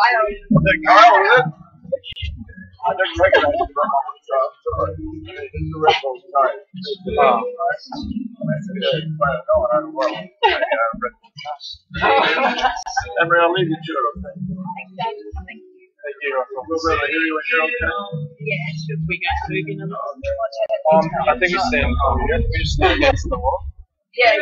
Kyle, is it? I didn't recognize you from my job. It's the Red Bull time. Emery, I'll leave you to it, okay? Thank you. We'll be able to hear you when you're okay. Yeah, should we go moving along? I think it's staying calm. We just stand against the wall. Yeah.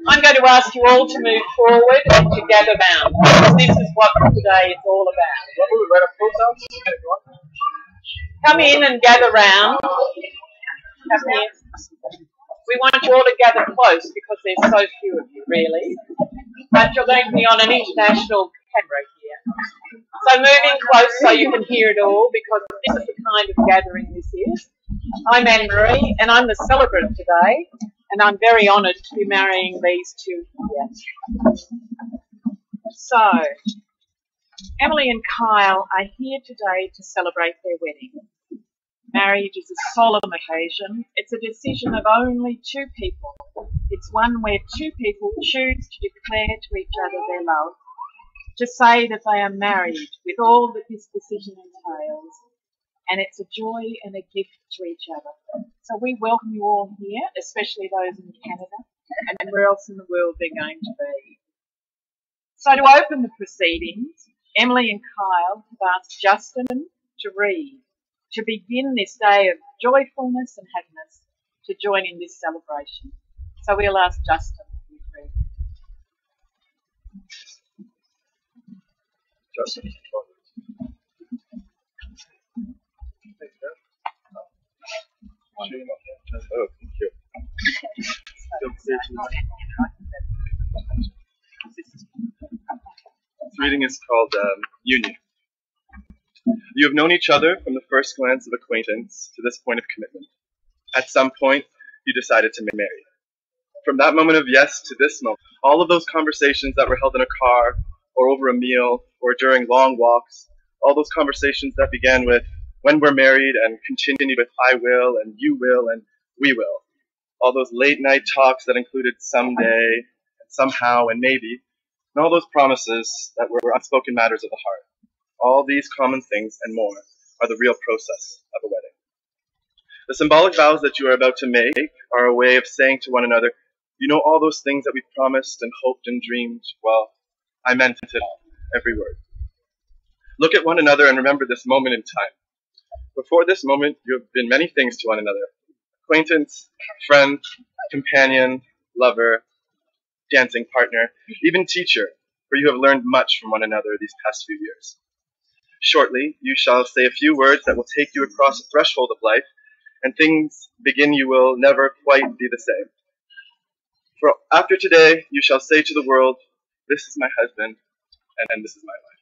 I'm going to ask you all to move forward and to gather round, because this is what today is all about. Come in and gather round. Come in. We want you all to gather close because there's so few of you, really. But you're going to be on an international camera here. So move in close so you can hear it all, because this is the kind of gathering this is. I'm Anne-Marie, and I'm the celebrant today, and I'm very honoured to be marrying these two here. So, Emily and Kyle are here today to celebrate their wedding. Marriage is a solemn occasion. It's a decision of only two people. It's one where two people choose to declare to each other their love, to say that they are married with all that this decision entails. And it's a joy and a gift to each other. So we welcome you all here, especially those in Canada and where else in the world they're going to be. So to open the proceedings, Emily and Kyle have asked Justin to read, to begin this day of joyfulness and happiness, to join in this celebration. So we'll ask Justin to read. Justin. Oh, thank you. This reading is called Union. You have known each other from the first glance of acquaintance to this point of commitment. At some point, you decided to marry. From that moment of yes to this moment, all of those conversations that were held in a car, or over a meal, or during long walks, all those conversations that began with when we're married and continued with I will and you will and we will. All those late night talks that included someday and somehow and maybe, and all those promises that were unspoken matters of the heart. All these common things and more are the real process of a wedding. The symbolic vows that you are about to make are a way of saying to one another, you know, all those things that we promised and hoped and dreamed, well, I meant it all, every word. Look at one another and remember this moment in time. Before this moment, you have been many things to one another. Acquaintance, friend, companion, lover, dancing partner, even teacher, for you have learned much from one another these past few years. Shortly, you shall say a few words that will take you across the threshold of life, and things begin you will never quite be the same. For after today, you shall say to the world, this is my husband, and this is my life.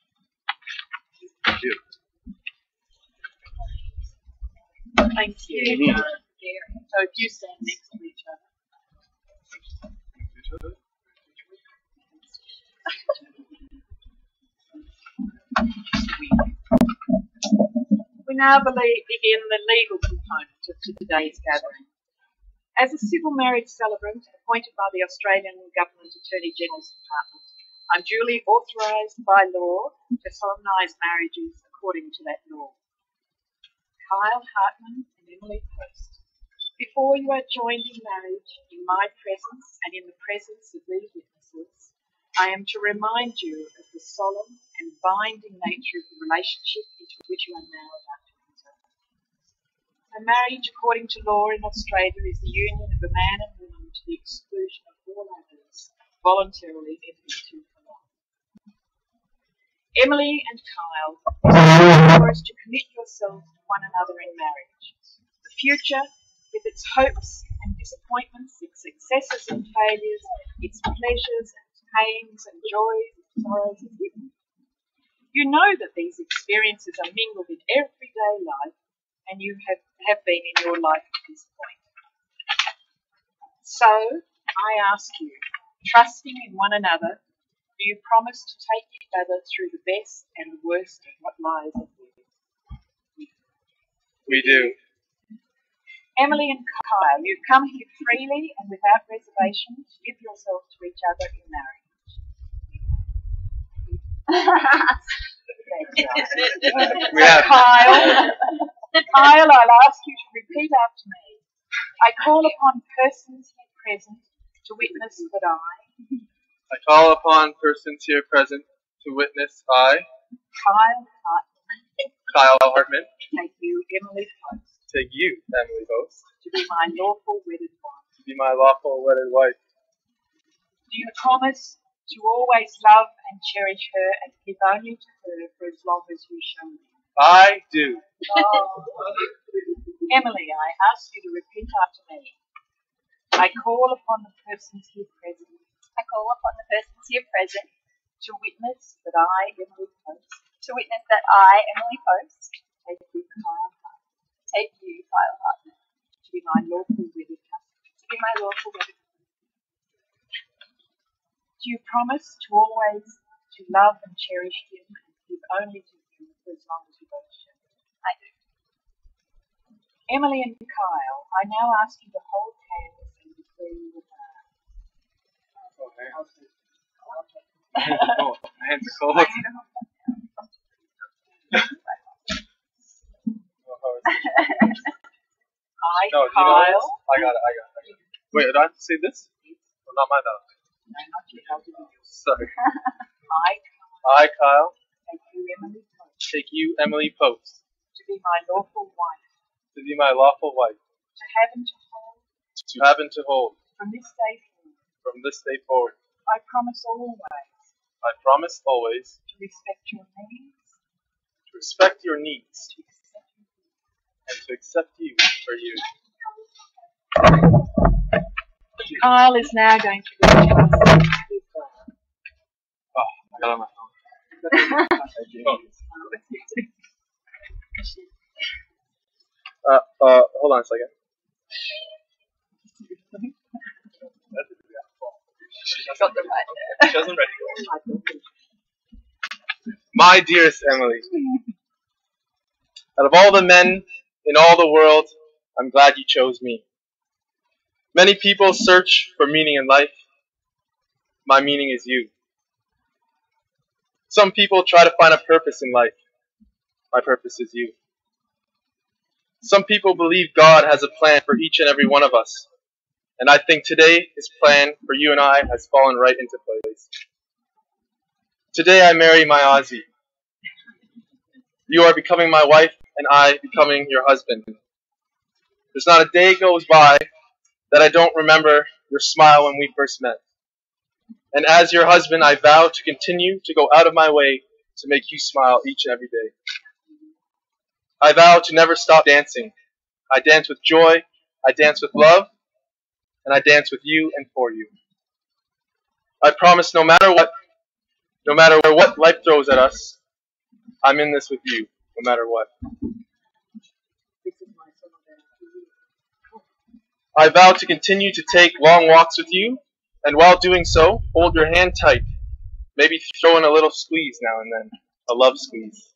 Thank you. Thank you. So if you stand next to each other. We now begin the legal component of today's gathering. As a civil marriage celebrant appointed by the Australian Government Attorney General's Department, I'm duly authorised by law to solemnise marriages according to that law. Kyle Hartman and Emily Post, before you are joined in marriage in my presence and in the presence of these witnesses, I am to remind you of the solemn and binding nature of the relationship into which you are now about to enter. A marriage, according to law in Australia, is the union of a man and woman to the exclusion of all others, voluntarily entered into for life. Emily and Kyle, you are to commit yourselves to one another in marriage. The future, with its hopes and disappointments, its successes and failures, its pleasures and pains and joys and sorrows is hidden. You know that these experiences are mingled in everyday life, and you have been in your life at this point. So, I ask you, trusting in one another, do you promise to take each other through the best and the worst of what lies ahead? We do. Emily and Kyle, you've come here freely and without reservation to give yourselves to each other in marriage. We have. Kyle, I'll ask you to repeat after me. I call upon persons here present to witness that I call upon persons here present to witness Kyle Hartman, take you, Emily Post, to be my lawful wedded wife. Do you promise to always love and cherish her and give only to her for as long as you shall live? I do. Emily, I ask you to repeat after me. I call upon the persons here present. To witness that I, Emily Post. Take you, Kyle Hartman. To be my lawful wedded husband. Do you promise to always to love and cherish him and give only to him for as long as you both shall? I do. Emily and Kyle, I now ask you to hold hands and declare you will marry. Hands are cold. Kyle. I got it. Wait, did I have to say this? Well, not my dog. No, not you. Sorry. I, Kyle, take you, Emily Post. To be my lawful wife. To have and to hold. From this day forward. I promise always. To respect your needs. And to accept you for you. Kyle is now going to read to us. Oh, I got on my phone. Hold on a second. She doesn't ready. My dearest Emily, out of all the men in all the world, I'm glad you chose me. Many people search for meaning in life. My meaning is you. Some people try to find a purpose in life. My purpose is you. Some people believe God has a plan for each and every one of us. And I think today His plan for you and I has fallen right into place. Today I marry my Ozzy. You are becoming my wife and I becoming your husband. There's not a day goes by that I don't remember your smile when we first met. And as your husband, I vow to continue to go out of my way to make you smile each and every day. I vow to never stop dancing. I dance with joy, I dance with love, and I dance with you and for you. I promise no matter what life throws at us, I'm in this with you, no matter what. This is my son of I vow to continue to take long walks with you, and while doing so, hold your hand tight. Maybe throw in a little squeeze now and then, a love squeeze.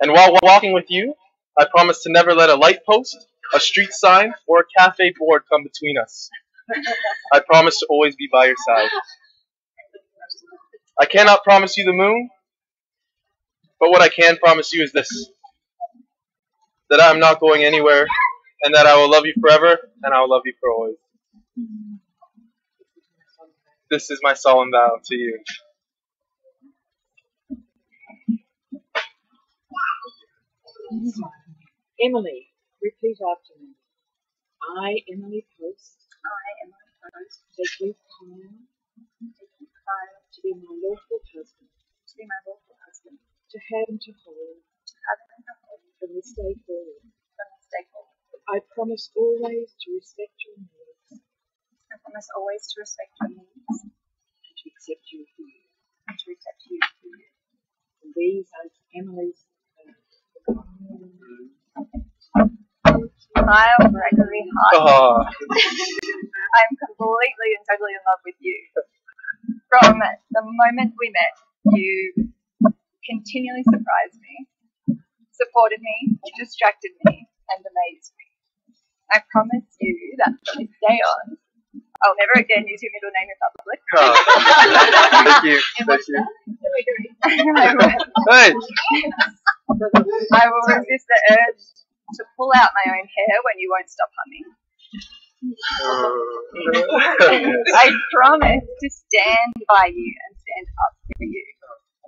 And while walking with you, I promise to never let a light post, a street sign, or a cafe board come between us. I promise to always be by your side. I cannot promise you the moon, but what I can promise you is this: that I am not going anywhere, and that I will love you forever, and I will love you for always. This is my solemn vow to you. Emily, repeat after me. I, Emily Post, take you, Kyle, to be my lawful husband, to have and to hold, from this day forward. I promise always to respect your needs, and to accept you for you. And these are Emily's Kyle Gregory Hart. Oh. I'm completely and totally in love with you. From the moment we met, you continually surprised me, supported me, distracted me, and amazed me. I promise you that from this day on, I'll never again use your middle name in public. Oh. Thank you. Thank you. Hey. I will resist the urge to pull out my own hair when you won't stop humming. I promise to stand by you and stand up for you,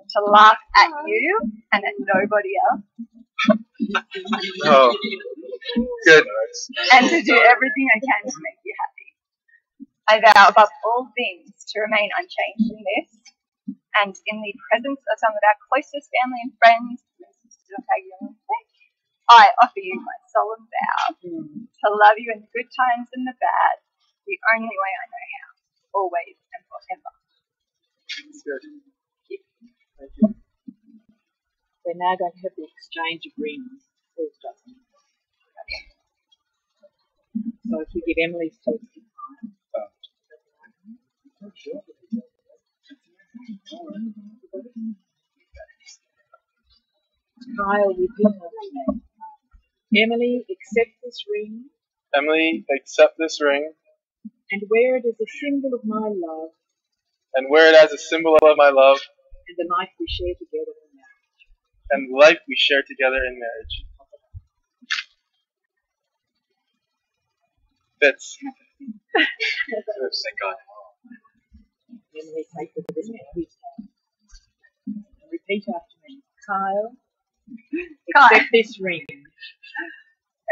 to laugh at you and at nobody else, Oh. Good. and to do everything I can to make you happy. I vow above all things to remain unchanged in this, and in the presence of some of our closest family and friends, I offer you my solemn vow to love you in the good times and the bad, the only way I know how, always and forever. That's good. Thank you. We're now going to have the exchange of rings. Please, Justin. So if we give Emily's to Kyle, repeat after me. Emily, accept this ring. Emily, accept this ring, And wear it as a symbol of my love and wear it as a symbol of my love and the life we share together in marriage. and the life we share together in marriage. Fits. Thank God. Emily, take the ring at his hand. And repeat after me. Kyle, accept this ring.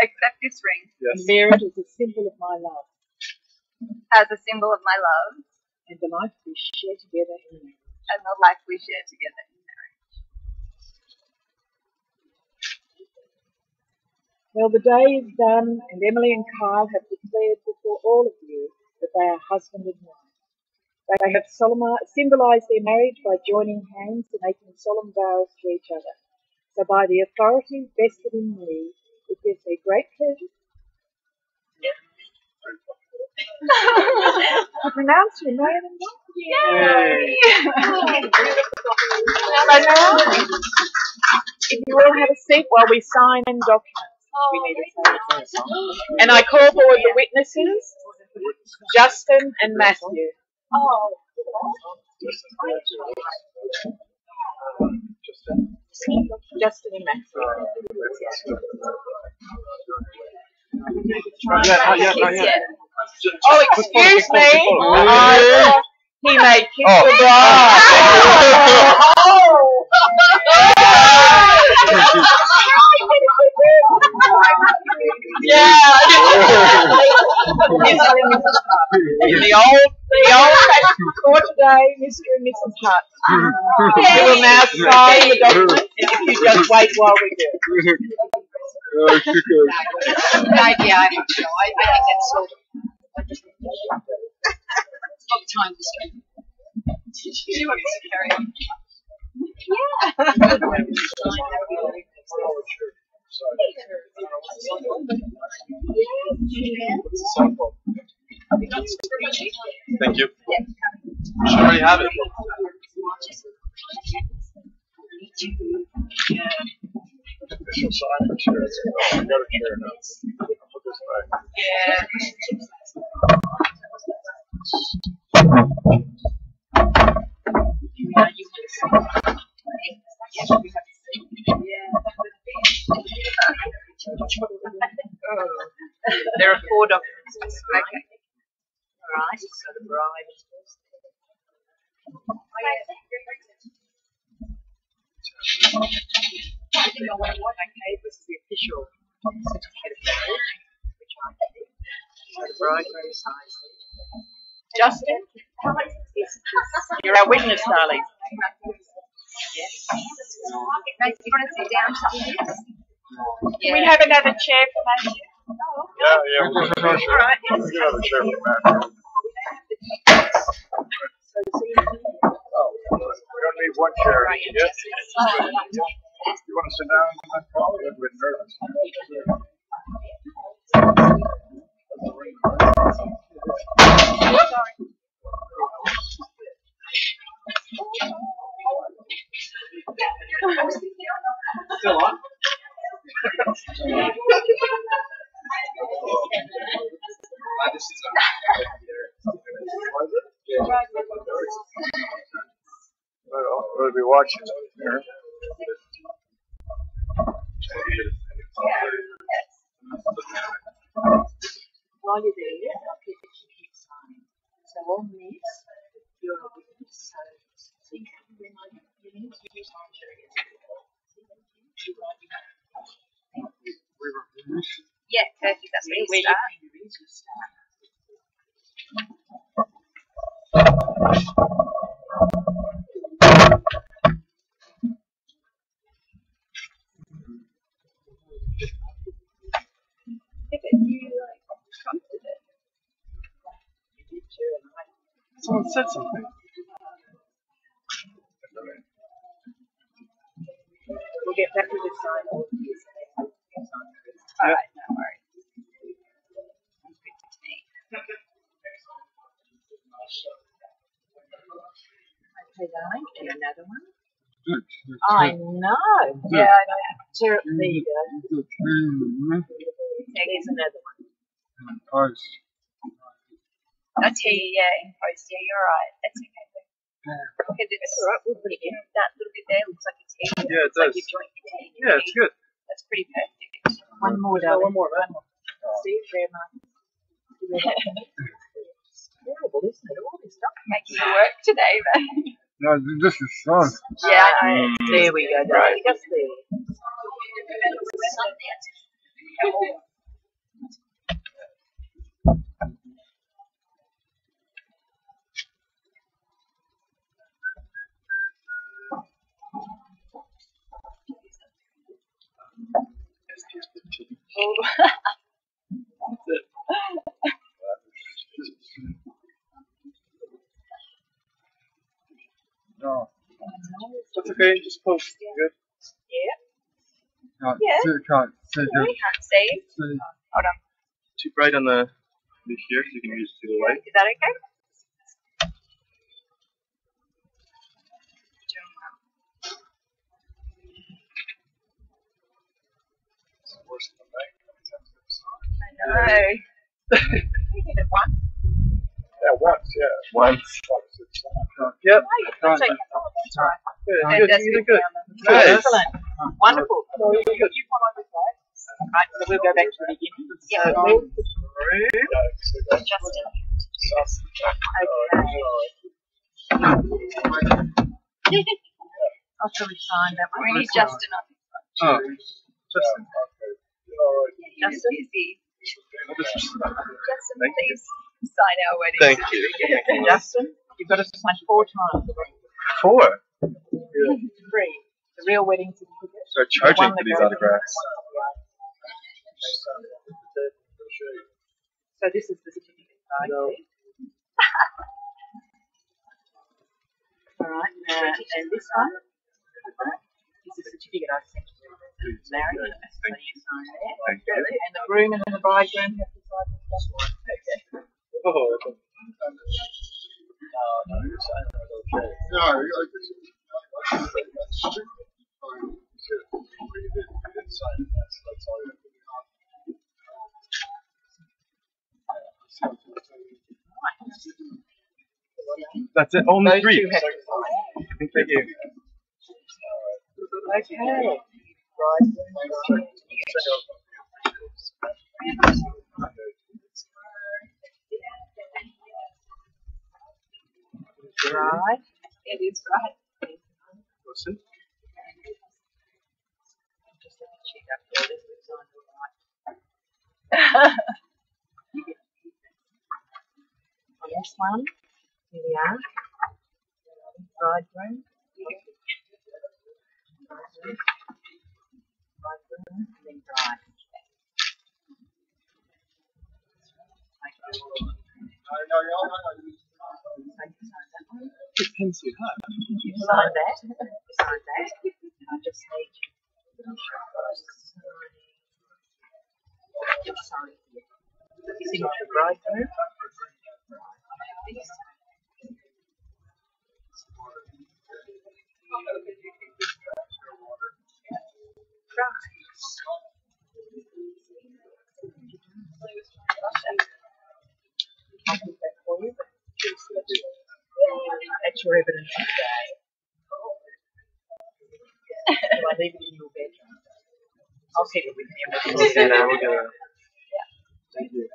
Accept this ring And Yes. wear it as a symbol of my love as a symbol of my love and the life we share together in marriage. and the life we share together in marriage. Well, the day is done, and Emily and Kyle have declared before all of you that they are husband and wife. They have symbolised their marriage by joining hands and making solemn vows to each other. So by the authority vested in me, it gives me great pleasure to pronounce your name and wife. Yay. So now, if you all have a seat while we sign in documents, we need to say it. And I call forward the witnesses, Justin and Matthew. Justin and Matthew. Oh, excuse me. He may kiss the bride. Yeah. The old for today, Mr. and Mrs. Hutt. We will now sign the documents if you just wait while we do. Good idea. I think that's sort of long time to spend. She wants to carry on. Thank you. You should already have it. Official sign for sure. Oh, I got a chair now. I'll put this back. There are 4 documents. Okay. All right. So the bride. Okay, this is the official certificate of marriage, which I did. So the bridegroom signs it. Justin, you're our witness, darling. Yes. Nice. You want to sit down to do this? Can we have another chair for Matthew? Yeah, we'll get another chair. Right. We'll get another chair for Matthew. We're going to need one chair. Right, Yeah. You want to sit down? I'm probably a bit nervous. Still on? This is We'll be watching here. While you're there, I'll keep the certificate signed. So on this, you're a witness. So you can when you need to use my Yeah, perfect. That's where you start. Someone said something. We'll get back to the sign all of these. Alright, no worries. Sounds good to me. Okay, darling, and another one. Good. I know. Yeah, I know. There you go. There's another one. That's here, yeah, in post. Yeah, you're right. That's okay. Because it's alright. We'll put it in. That little bit there looks like a T. Yeah, it It's like does. you've joined your T. Yeah, it's good. That's pretty perfect. One more, darling. One more. See, there, Mark. It's terrible, isn't it? All this stuff. Making you work today, but No, this is fun. Yeah, I know. There we go, darling. Just there. No. That's okay. Just post. Good. Can't Yeah. see, can't see. we can't see. See. Hold on. Too bright on the here, so you can use the light. Is that okay? It's worse than the bank. I know. We did it once. Yeah, once, yeah. Once. Yep. It's okay. That's right. Good. And Good. that's You did good. Good. Nice. Excellent. Wonderful. You come on this side. Right, so we'll go back to the beginning. Yeah. So, Justin. I'll try to sign that We one. need Justin on. Oh. Justin. Justin? Busy. Justin, Thank you. please sign our wedding Thank you. certificate. Okay, Justin, you've got to sign 4 times. 4. 3. The real wedding certificate. Start charging for these autographs. So this is the certificate side. Alright, and this one is the certificate I sent you. Married. So you sign there. And the groom and the bridegroom have to sign this one. Okay. Oh, No, you're signing it, okay. No, you're like this. You didn't sign it, that's all you have to do. That's it. Only Those 3. two have to sign. Thank you. Okay. Right. It is right. what's it? Just let me check up all this was on the right. On this one, here we are. Bridegroom. Bridegroom and then bride. You sign that. You sign that. I just need you. Sign. Signature bridegroom. I'll put that for you. That's your evidence today. Do I leave it in your bedroom? I'll keep it with me. Okay, now we're gonna. Thank you.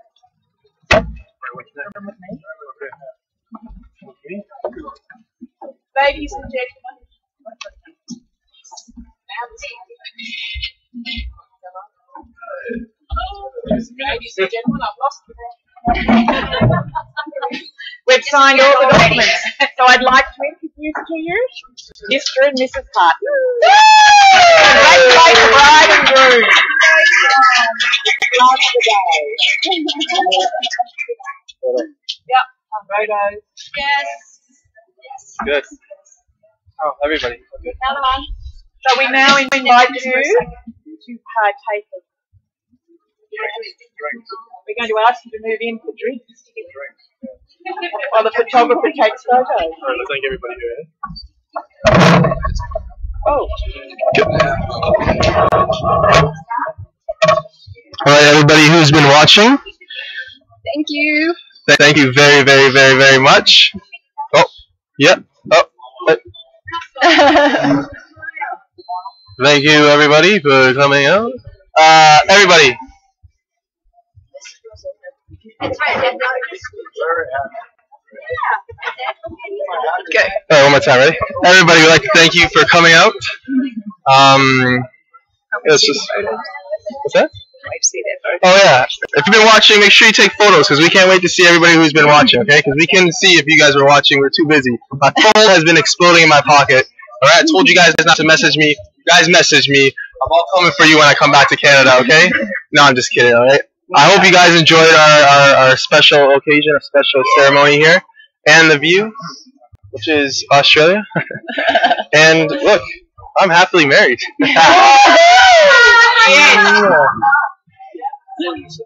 With me. Ladies and gentlemen. Ladies and gentlemen, I've lost the We've signed all the documents, so I'd like to introduce to you Mr. and Mrs. Hart. Congratulations, bride and groom. Last the day. Yep, photos. Yes. Good. Oh, everybody. Okay. Come on. So we now invite you to partake of. We're going to ask you to move in for drinks. While the photographer takes photos. All right, let's thank everybody here. Oh. All right, everybody who's been watching, Thank you. thank you very, very, very, very much. Oh, yep. Oh. Thank you, everybody, for coming out. Everybody. Okay. Oh, one more time, ready? Everybody, we'd like to thank you for coming out. It's just. What's that? Oh yeah. If you've been watching, make sure you take photos because we can't wait to see everybody who's been watching. Okay? Because we can see if you guys were watching. We're too busy. My phone has been exploding in my pocket. All right. I told you guys not to message me. You guys message me. I'm all coming for you when I come back to Canada. Okay? No, I'm just kidding. All right. I hope you guys enjoyed our special occasion, a special ceremony here, and the view, which is Australia. And look, I'm happily married. Yes.